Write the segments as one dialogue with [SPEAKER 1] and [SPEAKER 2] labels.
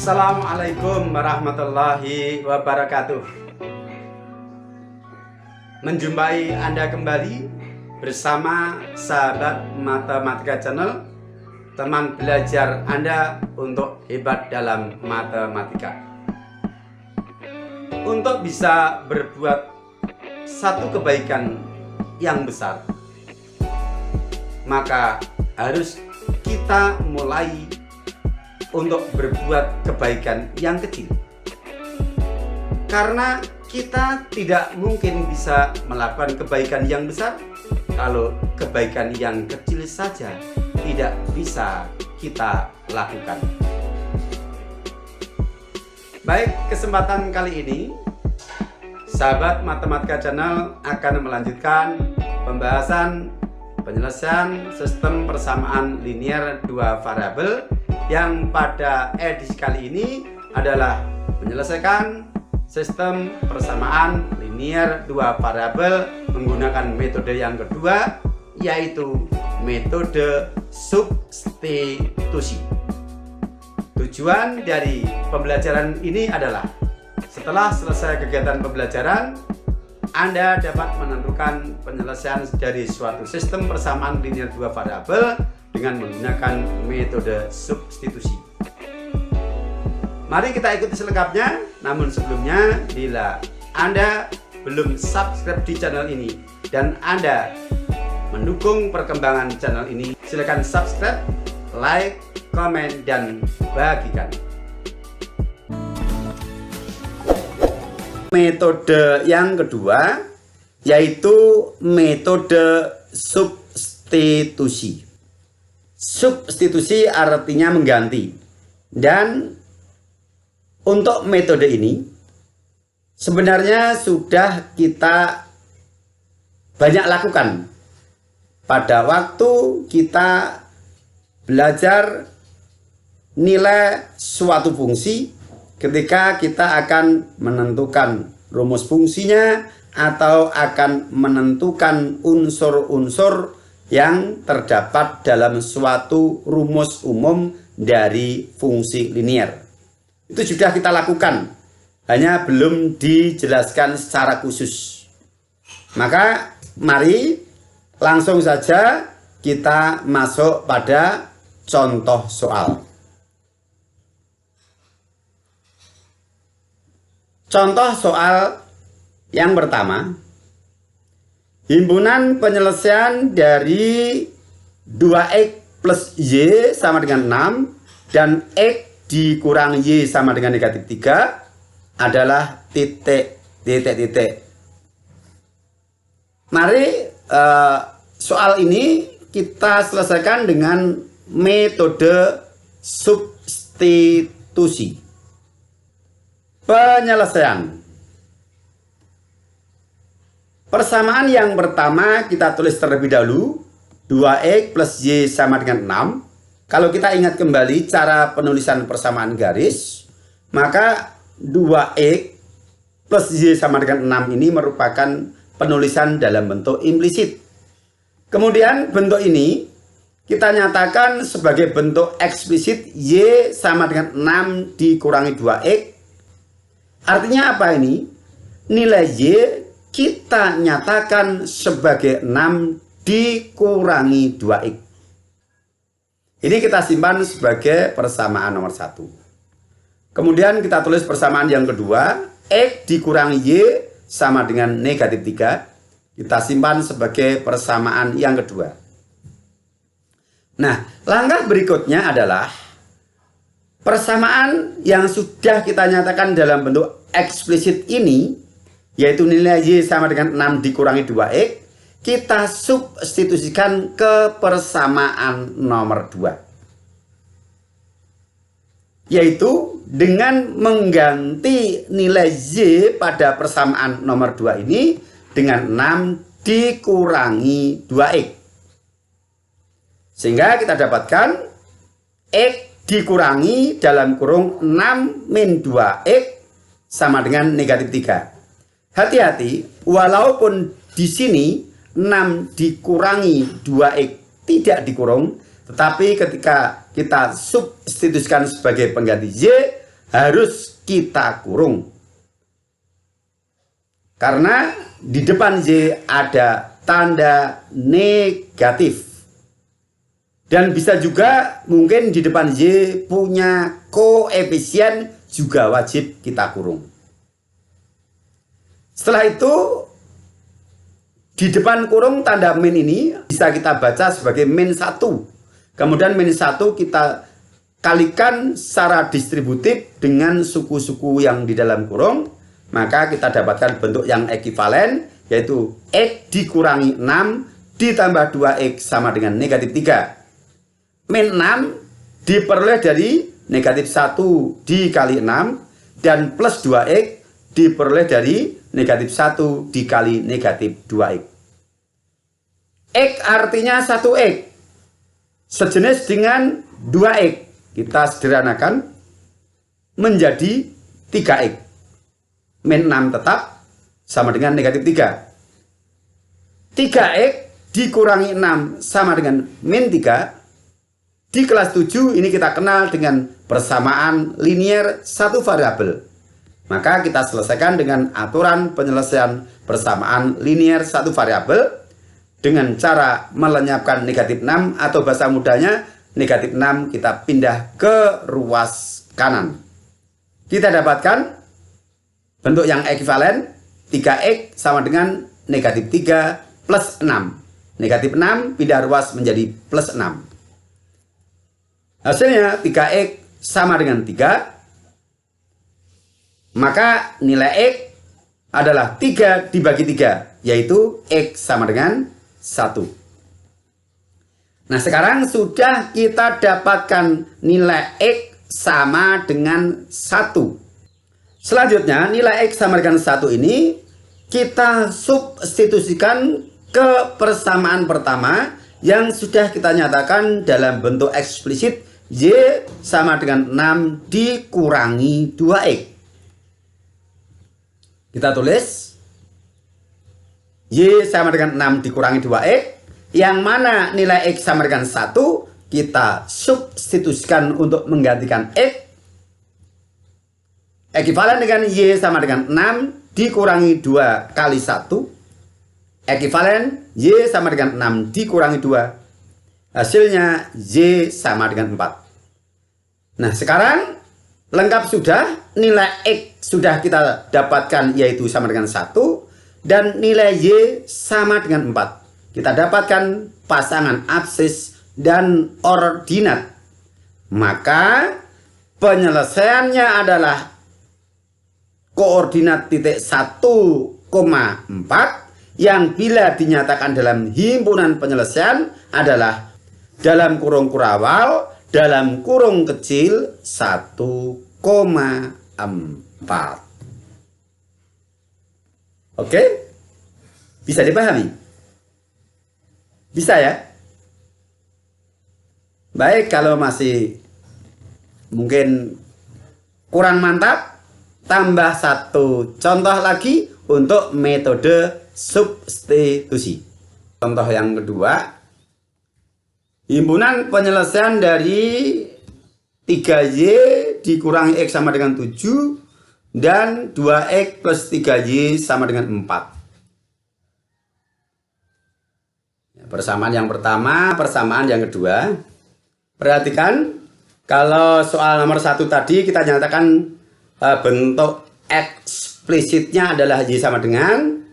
[SPEAKER 1] Assalamualaikum warahmatullahi wabarakatuh. Menjumpai Anda kembali bersama sahabat Matematika Channel, teman belajar Anda untuk hebat dalam matematika. Untuk bisa berbuat satu kebaikan yang besar, maka harus kita mulai untuk berbuat kebaikan yang kecil. Karena kita tidak mungkin bisa melakukan kebaikan yang besar kalau kebaikan yang kecil saja tidak bisa kita lakukan. Baik, kesempatan kali ini sahabat Matematika Channel akan melanjutkan pembahasan penyelesaian sistem persamaan linear dua variabel, yang pada edisi kali ini adalah menyelesaikan sistem persamaan linear dua variabel menggunakan metode yang kedua, yaitu metode substitusi. Tujuan dari pembelajaran ini adalah setelah selesai kegiatan pembelajaran, Anda dapat menentukan penyelesaian dari suatu sistem persamaan linear dua variabel dengan menggunakan metode substitusi. Mari kita ikuti selengkapnya. Namun sebelumnya, bila Anda belum subscribe di channel ini dan Anda mendukung perkembangan channel ini, silakan subscribe, like, komen, dan bagikan. Metode yang kedua yaitu metode substitusi. Substitusi artinya mengganti. Dan untuk metode ini sebenarnya sudah kita banyak lakukan pada waktu kita belajar nilai suatu fungsi, ketika kita akan menentukan rumus fungsinya atau akan menentukan unsur-unsur yang terdapat dalam suatu rumus umum dari fungsi linear. Itu sudah kita lakukan, hanya belum dijelaskan secara khusus. Maka mari langsung saja kita masuk pada contoh soal. Contoh soal yang pertama, himpunan penyelesaian dari 2x plus y sama dengan 6 dan x dikurang y sama dengan negatif 3 adalah titik. Mari soal ini kita selesaikan dengan metode substitusi. Penyelesaian. Persamaan yang pertama kita tulis terlebih dahulu, 2x plus y sama dengan 6. Kalau kita ingat kembali cara penulisan persamaan garis, maka 2x plus y sama dengan 6 ini merupakan penulisan dalam bentuk implisit. Kemudian bentuk ini kita nyatakan sebagai bentuk eksplisit, y sama dengan 6 dikurangi 2x. Artinya apa ini? Nilai y kita nyatakan sebagai 6 dikurangi 2x. Ini kita simpan sebagai persamaan nomor 1. Kemudian kita tulis persamaan yang kedua, x dikurangi y sama dengan negatif 3. Kita simpan sebagai persamaan yang kedua. Nah, langkah berikutnya adalah persamaan yang sudah kita nyatakan dalam bentuk eksplisit ini, yaitu nilai y sama dengan 6 dikurangi 2x, kita substitusikan ke persamaan nomor 2. Yaitu dengan mengganti nilai y pada persamaan nomor 2 ini dengan 6 dikurangi 2x. Sehingga kita dapatkan x dikurangi dalam kurung 6 min 2x sama dengan negatif 3. Hati-hati, walaupun di sini 6 dikurangi 2x tidak dikurung, tetapi ketika kita substitusikan sebagai pengganti y, harus kita kurung. Karena di depan Y ada tanda negatif. Dan bisa juga mungkin di depan Y punya koefisien juga wajib kita kurung. Setelah itu di depan kurung tanda min ini bisa kita baca sebagai min 1. Kemudian min 1 kita kalikan secara distributif dengan suku-suku yang di dalam kurung. Maka kita dapatkan bentuk yang ekivalen, yaitu X dikurangi 6 ditambah 2X sama dengan negatif 3. Min 6 diperoleh dari negatif 1 dikali 6 dan plus 2X diperoleh dari negatif 1 dikali negatif 2X. X artinya 1X. Sejenis dengan 2X. Kita sederhanakan menjadi 3X. Min 6 tetap sama dengan negatif 3. 3X dikurangi 6 sama dengan min 3. Di kelas 7 ini kita kenal dengan persamaan linier satu variabel. Maka kita selesaikan dengan aturan penyelesaian persamaan linier satu variabel dengan cara melenyapkan negatif 6 atau bahasa mudahnya negatif 6 kita pindah ke ruas kanan. Kita dapatkan bentuk yang ekivalen 3X sama dengan negatif 3 plus 6. Negatif 6 pindah ruas menjadi plus 6. Hasilnya 3X sama dengan 3. Maka nilai X adalah 3 dibagi 3, yaitu X sama dengan 1. Nah, sekarang sudah kita dapatkan nilai X sama dengan 1. Selanjutnya, nilai X sama dengan 1 ini kita substitusikan ke persamaan pertama yang sudah kita nyatakan dalam bentuk eksplisit Y sama dengan 6 dikurangi 2X. Kita tulis Y sama dengan 6 dikurangi 2X, yang mana nilai X sama dengan 1 kita substitusikan untuk menggantikan X. Ekivalen dengan Y sama dengan 6 dikurangi 2 kali 1. Ekivalen Y sama dengan 6 dikurangi 2. Hasilnya Y sama dengan 4. Nah, sekarang lengkap sudah, nilai X sudah kita dapatkan yaitu sama dengan 1 dan nilai Y sama dengan 4. Kita dapatkan pasangan absis dan ordinat. Maka penyelesaiannya adalah koordinat titik 1,4 yang bila dinyatakan dalam himpunan penyelesaian adalah dalam kurung kurawal dalam kurung kecil 1,4. Oke? Bisa dipahami? Bisa ya? Baik, kalau masih mungkin kurang mantap, tambah satu contoh lagi untuk metode substitusi. Contoh yang kedua, himpunan penyelesaian dari 3Y dikurangi X sama dengan 7 dan 2X plus 3Y sama dengan 4. Persamaan yang pertama, persamaan yang kedua. Perhatikan, kalau soal nomor 1 tadi kita nyatakan bentuk eksplisitnya adalah Y sama dengan,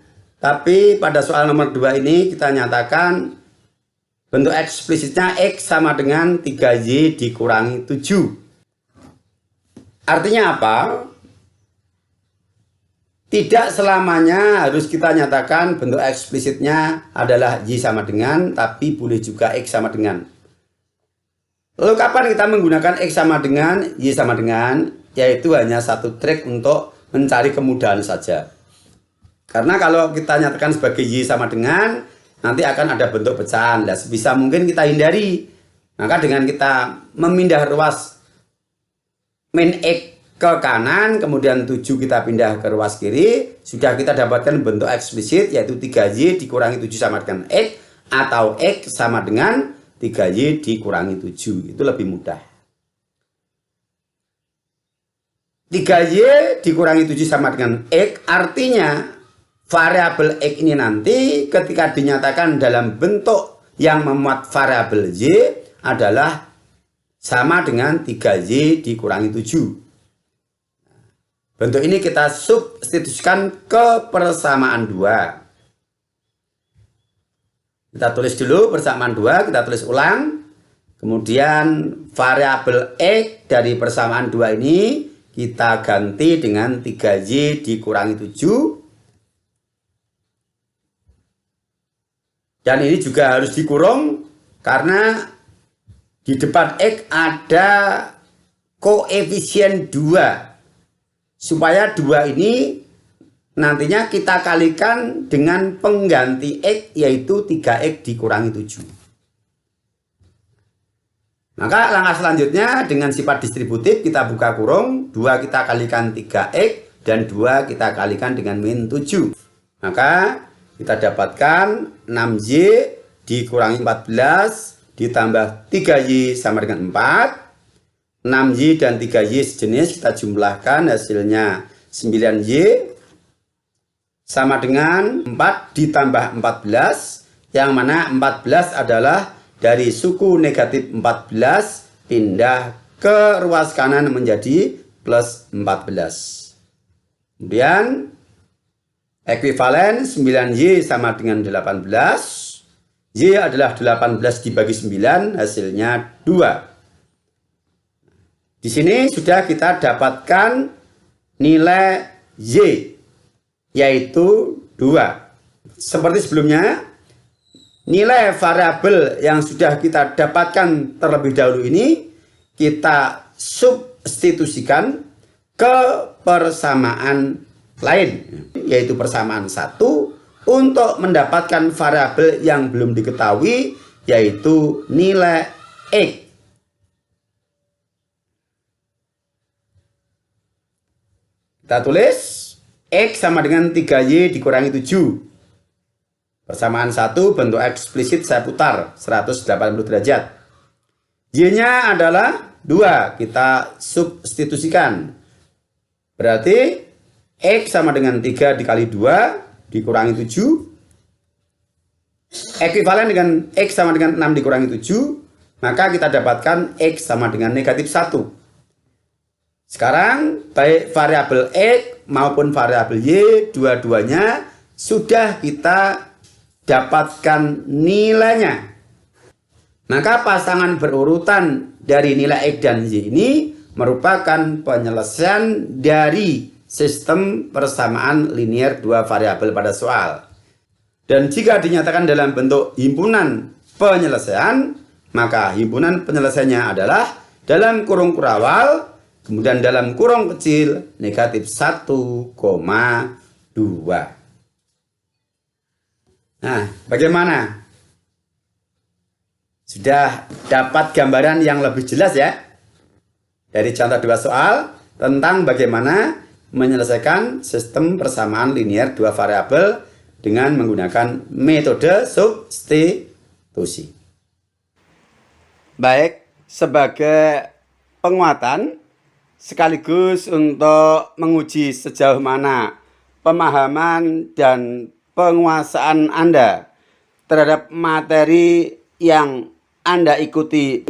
[SPEAKER 1] tapi pada soal nomor 2 ini kita nyatakan bentuk eksplisitnya X sama dengan 3Y dikurangi 7. Artinya apa? Tidak selamanya harus kita nyatakan bentuk eksplisitnya adalah Y sama dengan, tapi boleh juga X sama dengan. Lalu kapan kita menggunakan X sama dengan, Y sama dengan? Yaitu hanya satu trik untuk mencari kemudahan saja. Karena kalau kita nyatakan sebagai Y sama dengan, nanti akan ada bentuk pecahan. Nah, sebisa mungkin kita hindari. Maka dengan kita memindah ruas min X ke kanan, kemudian 7 kita pindah ke ruas kiri, sudah kita dapatkan bentuk eksplisit yaitu 3Y dikurangi 7 sama dengan X, atau X sama dengan 3Y dikurangi 7. Itu lebih mudah. 3Y dikurangi 7 sama dengan X, artinya variabel X ini nanti ketika dinyatakan dalam bentuk yang memuat variabel Y adalah sama dengan 3Y dikurangi 7. Bentuk ini kita substitusikan ke persamaan 2. Kita tulis dulu persamaan 2, kita tulis ulang. Kemudian variabel X dari persamaan 2 ini kita ganti dengan 3Y dikurangi 7. Dan ini juga harus dikurung karena di depan X ada koefisien 2. Supaya 2 ini nantinya kita kalikan dengan pengganti X, yaitu 3X dikurangi 7. Maka langkah selanjutnya dengan sifat distributif kita buka kurung, 2 kita kalikan 3X dan 2 kita kalikan dengan min 7. Maka kita dapatkan 6Y dikurangi 14 ditambah 3Y sama dengan 4. 6Y dan 3Y sejenis, kita jumlahkan hasilnya 9Y sama dengan 4 ditambah 14, yang mana 14 adalah dari suku negatif 14 pindah ke ruas kanan menjadi plus 14. Kemudian ekuivalen 9Y sama dengan 18. Y adalah 18 dibagi 9, hasilnya 2. Di sini sudah kita dapatkan nilai Y, yaitu 2. Seperti sebelumnya, nilai variabel yang sudah kita dapatkan terlebih dahulu ini kita substitusikan ke persamaan lain, yaitu persamaan 1, untuk mendapatkan variabel yang belum diketahui, yaitu nilai X. Kita tulis X sama dengan 3Y dikurangi 7. Persamaan 1 bentuk eksplisit saya putar 180 derajat. Y-nya adalah 2, kita substitusikan. Berarti X sama dengan 3 dikali 2 dikurangi 7. Ekuivalen dengan X sama dengan 6 dikurangi 7. Maka kita dapatkan X sama dengan negatif 1. Sekarang baik variabel X maupun variabel Y, dua-duanya sudah kita dapatkan nilainya. Maka pasangan berurutan dari nilai X dan Y ini merupakan penyelesaian dari sistem persamaan linear dua variabel pada soal. Dan jika dinyatakan dalam bentuk himpunan penyelesaian, maka himpunan penyelesaiannya adalah dalam kurung kurawal, kemudian dalam kurung kecil negatif 1,2. Nah, bagaimana? Sudah dapat gambaran yang lebih jelas ya dari contoh dua soal tentang bagaimana menyelesaikan sistem persamaan linear dua variabel dengan menggunakan metode substitusi. Baik, sebagai penguatan sekaligus untuk menguji sejauh mana pemahaman dan penguasaan Anda terhadap materi yang Anda ikuti,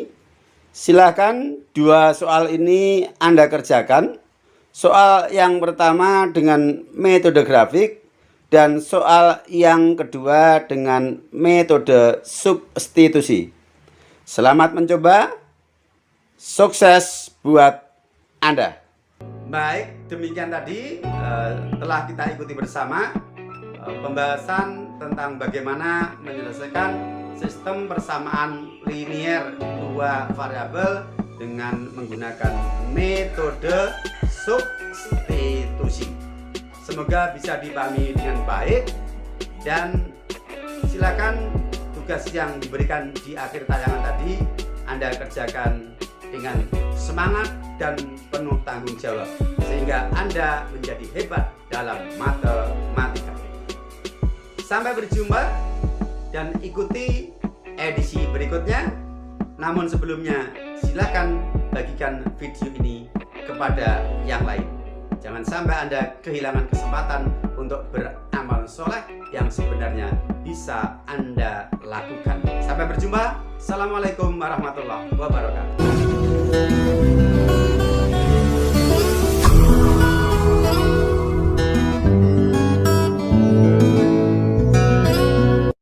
[SPEAKER 1] silakan dua soal ini Anda kerjakan. Soal yang pertama dengan metode grafik dan soal yang kedua dengan metode substitusi. Selamat mencoba, sukses buat Anda. Baik, demikian tadi telah kita ikuti bersama pembahasan tentang bagaimana menyelesaikan sistem persamaan linear dua variabel dengan menggunakan metode substitusi. Semoga bisa dipahami dengan baik dan silakan tugas yang diberikan di akhir tayangan tadi Anda kerjakan dengan semangat dan penuh tanggung jawab sehingga Anda menjadi hebat dalam matematika. Sampai berjumpa dan ikuti edisi berikutnya. Namun sebelumnya silakan bagikan video ini kepada yang lain. Jangan sampai Anda kehilangan kesempatan untuk beramal soleh yang sebenarnya bisa Anda lakukan. Sampai berjumpa. Assalamualaikum warahmatullahi wabarakatuh.